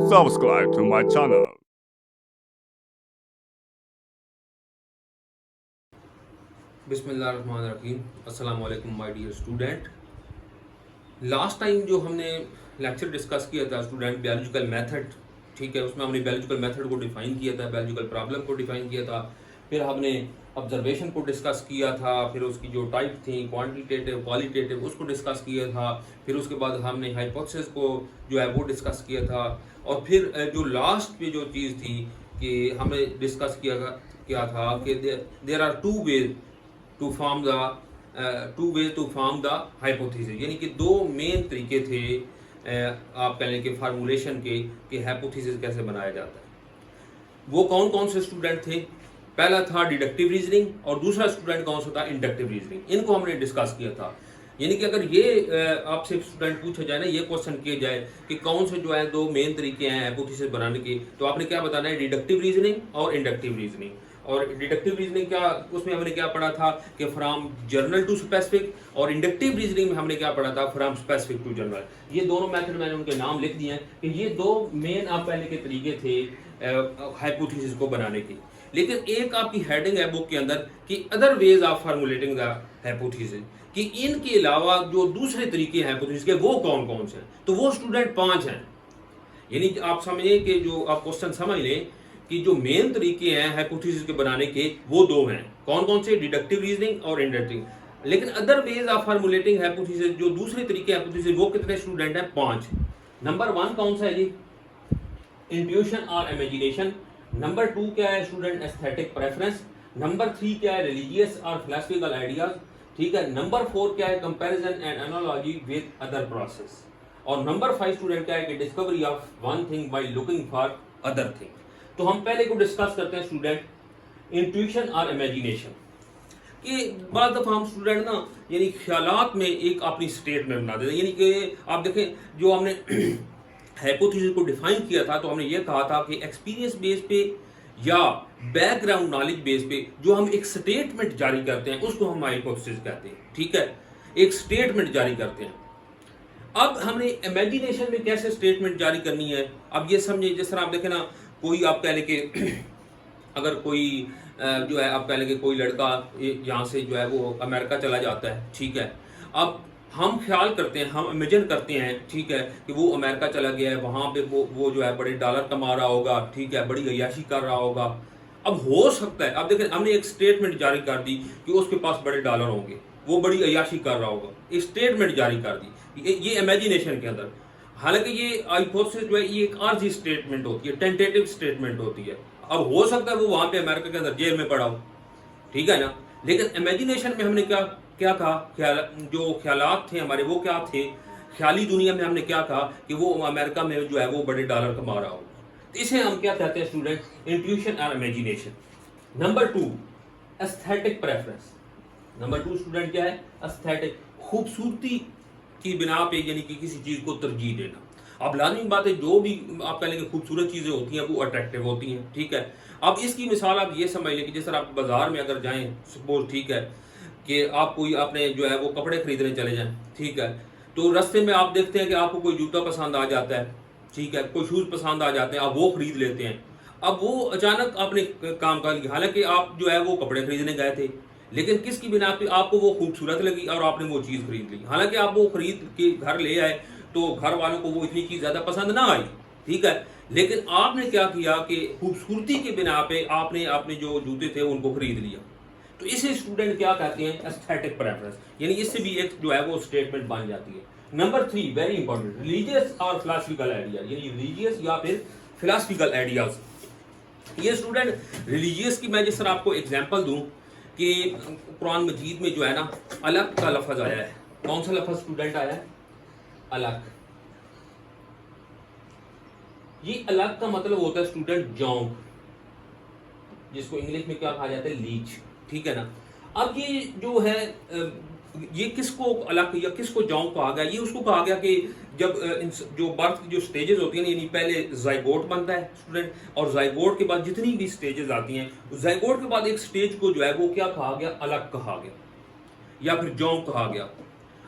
subscribe to my channel. बिस्मिल्लाहिर्रहमानिर्रहीम। अस्सलाम वालेकुम my dear student. Last time जो हमने लेक्चर डिस्कस किया था स्टूडेंट बायोलॉजिकल मेथड, ठीक है, उसमें हमने बायोलॉजिकल मेथड को डिफाइन किया था, बायोलॉजिकल प्रॉब्लम को डिफाइन किया था, फिर हमने ऑब्जर्वेशन को डिस्कस किया था, फिर उसकी जो टाइप थी क्वांटिटेटिव क्वालिटेटिव उसको डिस्कस किया था, फिर उसके बाद हमने हाइपोथेसिस को जो है वो डिस्कस किया था, और फिर जो लास्ट पे जो चीज़ थी कि हमें डिस्कस किया था कि there are two ways to form the hypothesis, यानी कि दो मेन तरीके थे आप कह लें कि फार्मूलेशन के कि हाइपोथेसिस कैसे बनाया जाता है। वो कौन कौन से स्टूडेंट थे? पहला था डिडक्टिव रीजनिंग और दूसरा स्टूडेंट कौन सा था? Inductive reasoning. इनको हमने डिस्कस किया था। यानी कि अगर ये आपसे स्टूडेंट पूछा जाए ना, ये क्वेश्चन किया जाए कि कौन से जो है दो मेन तरीके हैं हाइपोथेसिस बनाने के, तो आपने क्या बताना है? डिडक्टिव रीजनिंग और इंडक्टिव रीजनिंग। और डिडक्टिव रीजनिंग क्या, उसमें हमने क्या पढ़ा था कि फ्रॉम जनरल टू स्पेसिफिक, और इंडक्टिव रीजनिंग में हमने क्या पढ़ा था? From specific to general. ये दोनों मेथड मैंने उनके नाम लिख दिए हैं कि ये दो मेन आप पहले के तरीके थे हाइपोथेसिस को बनाने के। लेकिन एक आपकी हेडिंग है बुक के अंदर कि other ways of formulating the hypothesis, कि इनके अलावा जो दूसरे तरीके हैं हाइपोथेसिस के वो कौन कौन से हैं। तो वो स्टूडेंट 5 हैं। यानी आप समझिए कि जो आप क्वेश्चन समझ लें कि जो मेन तरीके हैं हाइपोथेसिस के बनाने के वो दो हैं। कौन कौन से? डिडक्टिव रीजनिंग और इंडक्टिव। लेकिन अदर वेज ऑफ फार्मुलेटिंग हाइपोथेसिस, जो दूसरे तरीके हाइपोथेसिस, वो कितने स्टूडेंट हैं? 5। नंबर 1 कौन सा है जी? इंट्यूशन और इमेजिनेशन। नंबर 2 क्या है स्टूडेंट? Aesthetic preference. नंबर 3 क्या है? रिलीजियस और फिलोसफिकल आइडियाज, ठीक है। नंबर 4 क्या है? Comparison and analogy with other process. और नंबर 5 स्टूडेंट क्या है कि discovery of one thing by looking for other thing. तो हम पहले को डिस्कस करते हैं स्टूडेंट, इंट्यूशन और इमेजिनेशन। कि बाद दफा हम स्टूडेंट ना यानी ख्यालात में एक अपनी स्टेट में बना देते हैं। यानी कि आप देखें जो हमने हाइपोथेसिस को डिफाइन किया था, तो हमने ये कहा था कि एक्सपीरियंस बेस पे या बैकग्राउंड नॉलेज बेस पे जो हम एक स्टेटमेंट जारी करते हैं उसको हम हाइपोथेसिस कहते हैं, ठीक है। एक स्टेटमेंट जारी करते हैं। अब हमने इमेजिनेशन में कैसे स्टेटमेंट जारी करनी है, अब ये समझिए जिस तरह आप देखें ना, कोई आप कह लें कि अगर कोई जो है आप कह लें कि कोई लड़का यहाँ से जो है वो अमेरिका चला जाता है, ठीक है। अब हम ख्याल करते हैं, हम इमेजिन करते हैं, ठीक है, कि वो अमेरिका चला गया है, वहाँ पे वो जो है बड़े डॉलर कमा रहा होगा, ठीक है, बड़ी अय्याशी कर रहा होगा। अब हो सकता है, अब देखें हमने एक स्टेटमेंट जारी कर दी कि उसके पास बड़े डॉलर होंगे, वो बड़ी अय्याशी कर रहा होगा, एक स्टेटमेंट जारी कर दी ये इमेजिनेशन के अंदर। हालांकि ये हाइपोथेसिस जो है ये एक आर्जी स्टेटमेंट होती है, टेंटेटिव स्टेटमेंट होती है। अब हो सकता है वो वहां पे अमेरिका के अंदर जेल में पड़ा हो, ठीक है ना। लेकिन इमेजिनेशन में हमने क्या क्या कहा? जो ख्यालात थे हमारे वो क्या थे? ख्याली दुनिया में हमने क्या कहा कि वो अमेरिका में जो है वो बड़े डॉलर कमा रहा हो। तो इसे हम क्या कहते हैं स्टूडेंट? इंट्यूशन और imagination. Number 2 aesthetic preference. Number 2 student क्या है? एस्थेटिक, खूबसूरती की बिना पे यानी कि किसी चीज को तरजीह देना। अब लाजमी बात है जो भी आप कह लेंगे खूबसूरत चीजें होती हैं वो अट्रैक्टिव होती हैं, ठीक है। अब इसकी मिसाल आप ये समझ लें कि जिस तरह आप बाजार में अगर जाएं सपोज, ठीक है, कि आप कोई आपने जो है वो कपड़े खरीदने चले जाएं, ठीक है, तो रास्ते में आप देखते हैं कि आपको कोई जूता पसंद आ जाता है, ठीक है, कोई शूज पसंद आ जाते हैं, आप वो खरीद लेते हैं। अब वो अचानक आपने काम कर लिया, हालांकि आप जो है वो कपड़े खरीदने गए थे, लेकिन किसकी बिना पे आपको वो खूबसूरत लगी और आपने वो चीज़ खरीद ली। हालांकि आप वो खरीद के घर ले आए तो घर वालों को वो इतनी चीज़ ज़्यादा पसंद ना आई, ठीक है, लेकिन आपने क्या किया कि खूबसूरती के बिना पे आपने अपने जो जूते थे उनको खरीद लिया। तो इसे स्टूडेंट क्या कहते हैं? Aesthetic preference. यानी इससे भी एक जो है वो स्टेटमेंट बन जाती है। नंबर 3 वेरी इंपॉर्टेंट, रिलीजियस और फिलोसफिकल आइडियाज, यानी रिलीजियस या फिर फिलोसफिकल आइडियाज। ये स्टूडेंट रिलीजियस की मैं जिस तरह आपको एग्जांपल दूं कि कुरान मजीद में जो है ना अलग का लफ्ज आया है। कौन सा लफ्ज स्टूडेंट आया है? अलग। ये अलग का मतलब होता है स्टूडेंट जौंक, जिसको इंग्लिश में क्या कहा जाता है? लीच, ठीक है ना। अब ये जो है ये किसको अलग या किसको जौंक कहा गया? ये उसको कहा गया कि जब जो बर्थ की जो स्टेजेस होती हैं, यानी पहले जाइगोट बनता है स्टूडेंट, और जाइगोट के बाद जितनी भी स्टेजेस आती हैं, जाइगोट के बाद एक स्टेज को जो है वो क्या कहा गया? अलग कहा गया या फिर जौंक कहा गया।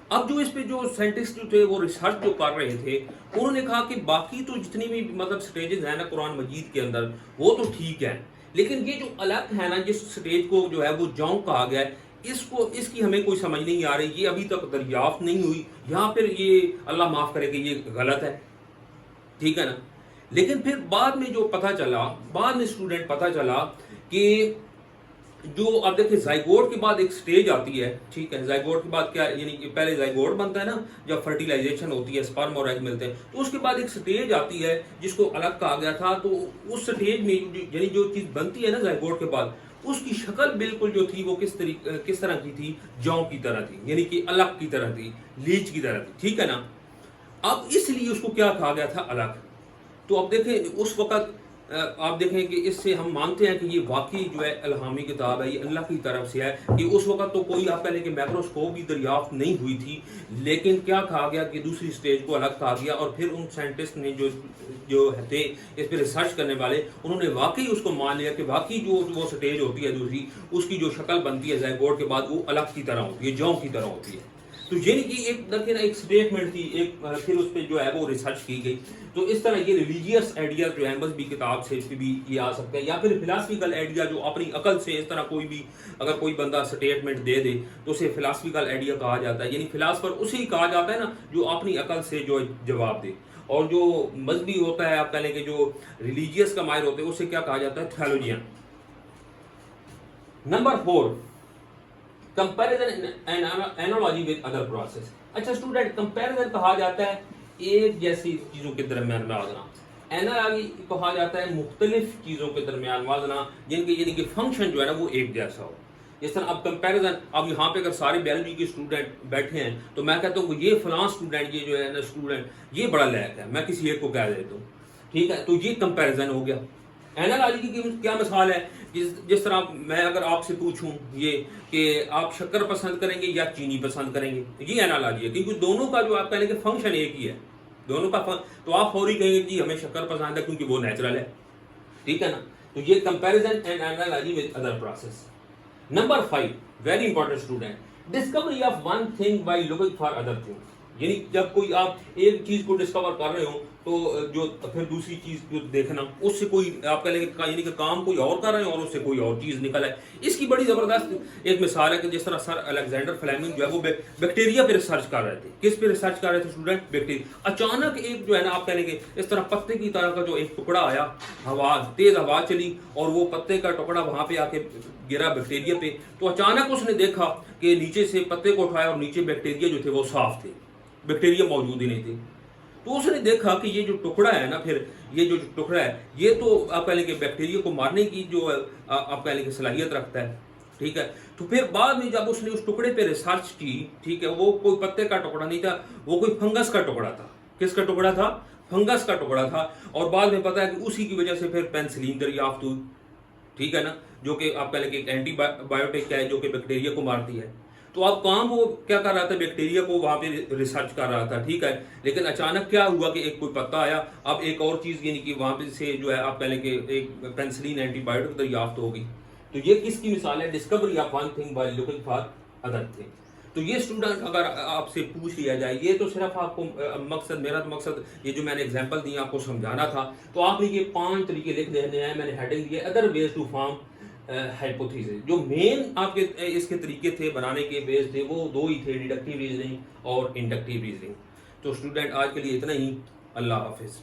اب جو اس پہ جو سائنٹسٹ جو تھے وہ ریسرچ جو کر رہے تھے انہوں نے کہا کہ باقی تو جتنی بھی مطلب سٹیجز ہیں نا قرآن مجید کے اندر وہ تو ٹھیک ہیں، لیکن یہ جو الگ ہے نا جس سٹیج کو جو ہے وہ جونگ کہا گیا ہے، اس کی ہمیں کوئی سمجھ نہیں آ رہی، یہ ابھی تک دریافت نہیں ہوئی، یہاں پھر یہ اللہ معاف کرے کہ یہ غلط ہے، ٹھیک ہے نا۔ لیکن پھر بعد میں جو پتہ چلا، بعد میں اسٹوڈنٹ پتہ چلا کہ جو اب دیکھیں زائگوٹ کے بعد ایک سٹیج آتی ہے، ٹھیک ہے، زائگوٹ کے بعد کیا یعنی کہ پہلے زائگوٹ بنتا ہے نا جب فرٹیلائزیشن ہوتی ہے، سپرم اور ایگ ملتے ہیں، تو اس کے بعد ایک سٹیج آتی ہے جس کو الگ کہا گیا تھا، تو اس سٹیج میں یعنی جو چیز بنتی ہے نا زائگوٹ کے بعد، اس کی شکل بالکل جو تھی وہ کس طرح کی تھی، جوں کی طرح تھی، یعنی کہ الگ کی طرح تھی، لیچ کی طرح تھی، ٹھیک ہے نا۔ اب اس لیے اس کو کیا کہا گیا تھا، الگ۔ تو اب دیکھیں اس وقت آپ دیکھیں کہ اس سے ہم مانتے ہیں کہ یہ واقعی جو ہے الہامی کتاب ہے، یہ اللہ کی طرف سے ہے، کہ اس وقت تو کوئی آپ پہلے کہ مائکروسکوپ بھی دریافت نہیں ہوئی تھی، لیکن کیا کہا گیا کہ دوسری سٹیج کو الگ کہا گیا، اور پھر ان سائنٹسٹ نے جو تھے اس پہ ریسرچ کرنے والے، انہوں نے واقعی اس کو مان لیا کہ واقعی جو وہ سٹیج ہوتی ہے دوسری، اس کی جو شکل بنتی ہے زائگوٹ کے بعد وہ الگ کی طرح ہوتی ہے، جوں کی طرح ہوتی ہے۔ تو یعنی کہ ایک دیکھیں نا ایک اسٹیٹمنٹ تھی، ایک پھر اس پہ جو ہے وہ ریسرچ کی گئی۔ تو اس طرح یہ ریلیجیس آئیڈیا جو ہے بس بھی کتاب سے بھی یہ آ سکتے ہیں، یا پھر فلاسفیکل آئیڈیا جو اپنی عقل سے اس طرح کوئی بھی اگر کوئی بندہ اسٹیٹمنٹ دے دے تو اسے فلاسفیکل آئیڈیا کہا جاتا ہے، یعنی فلاسفر اسی کہا جاتا ہے نا جو اپنی عقل سے جو جواب دے۔ اور جو مذہبی ہوتا ہے آپ کہہ لیں کہ جو ریلیجیس کا ماہر ہوتے ہیں اسے کیا کہا جاتا ہے، theologian. Number 4، comparison and analogy with other process. اچھا اسٹوڈنٹ، کمپیریزن کہا جاتا ہے ایک جیسی چیزوں کے درمیان موازنہ، اینالوجی کہا جاتا ہے مختلف چیزوں کے درمیان موازنہ جن کے یعنی کہ فنکشن جو ہے نا وہ ایک جیسا ہو۔ جس طرح اب کمپیریزن، اب یہاں پہ اگر سارے بیولوجی کے اسٹوڈنٹ بیٹھے ہیں تو میں کہتا ہوں کہ یہ فلاں اسٹوڈنٹ یہ جو ہے نا اسٹوڈنٹ یہ بڑا لائق ہے، میں کسی ایک کو کہہ دیتا ہوں، ٹھیک ہے، تو یہ کمپیریزن ہو گیا۔ اینالوجی کی کیا مثال ہے، جس طرح میں اگر آپ سے پوچھوں یہ کہ آپ شکر پسند کریں گے یا چینی پسند کریں گے، یہ اینالوجی ہے، کیونکہ دونوں کا جو آپ کہہ لیں کہ فنکشن ایک ہی ہے، دونوں کا تو آپ فوری کہیں گے جی ہمیں شکر پسند ہے کیونکہ وہ نیچرل ہے، ٹھیک ہے نا۔ تو یہ comparison and analogy with other process. Number 5، very important student, Discovery of one thing by looking for other thing. یعنی جب کوئی آپ ایک چیز کو ڈسکور کر رہے ہوں تو جو پھر دوسری چیز جو دیکھنا، اس سے کوئی آپ کہہ لیں کہ یعنی کہ کام کوئی اور کر رہے ہیں اور اس سے کوئی اور چیز نکل ہے۔ اس کی بڑی زبردست ایک مثال ہے کہ جس طرح سر الیگزینڈر فلیمنگ جو ہے وہ بیکٹیریا پہ ریسرچ کر رہے تھے۔ کس پہ ریسرچ کر رہے تھے اسٹوڈنٹ؟ بیکٹیریا۔ اچانک ایک جو ہے نا آپ کہہ لیں کہ اس طرح پتے کی طرح کا جو ایک ٹکڑا آیا، تیز ہوا چلی اور وہ پتے کا ٹکڑا وہاں پہ آ کے گرا بیکٹیریا پہ، تو اچانک اس نے دیکھا کہ نیچے سے پتے کو اٹھایا اور نیچے بیکٹیریا جو تھے وہ صاف تھے، بیکٹیریا موجود ہی نہیں تھے۔ تو اس نے دیکھا کہ یہ جو ٹکڑا ہے نا، پھر یہ جو ٹکڑا ہے یہ تو آپ کہہ لیں کہ بیکٹیریا کو مارنے کی جو آپ کہہ لیں کہ صلاحیت رکھتا ہے، ٹھیک ہے۔ تو پھر بعد میں جب اس نے اس ٹکڑے پہ ریسرچ کی، ٹھیک ہے، وہ کوئی پتے کا ٹکڑا نہیں تھا، وہ کوئی فنگس کا ٹکڑا تھا۔ کس کا ٹکڑا تھا؟ فنگس کا ٹکڑا تھا۔ اور بعد میں پتا ہے کہ اسی کی وجہ سے پھر پینسلین دریافت ہوئی، ٹھیک ہے نا، جو کہ آپ کہہ لیں کہ ایک اینٹی بایوٹک ہے جو کہ بیکٹیریا کو مارتی ہے۔ تو اب کام وہ کیا کر رہا تھا، بیکٹیریا کو وہاں پہ ریسرچ کر رہا تھا، ٹھیک ہے، لیکن اچانک کیا ہوا کہ ایک کوئی پتا آیا، اب ایک اور چیز یعنی کہ وہاں پہ سے جو ہے آپ کہہ لیں کہ ایک پینسلین اینٹی بایوٹک دریافت ہوگی۔ تو یہ کس کی مثال ہے؟ Discovery of one thing by looking for other thing. تو یہ اسٹوڈنٹ اگر آپ سے پوچھ لیا جائے، یہ تو صرف آپ کو مقصد، میرا تو مقصد یہ جو میں نے ایگزامپل دی آپ کو سمجھانا تھا، تو آپ نے یہ 5 طریقے لکھ دینے ہیں، میں نے ہیڈنگ دی ہے other ways to form hypothesis. جو مین آپ کے اس کے طریقے تھے بنانے کے بیس تھے وہ 2 ہی تھے، ڈیڈکٹیو ریزننگ اور انڈکٹیو ریزننگ۔ تو اسٹوڈنٹ آج کے لیے اتنا ہی، اللہ حافظ۔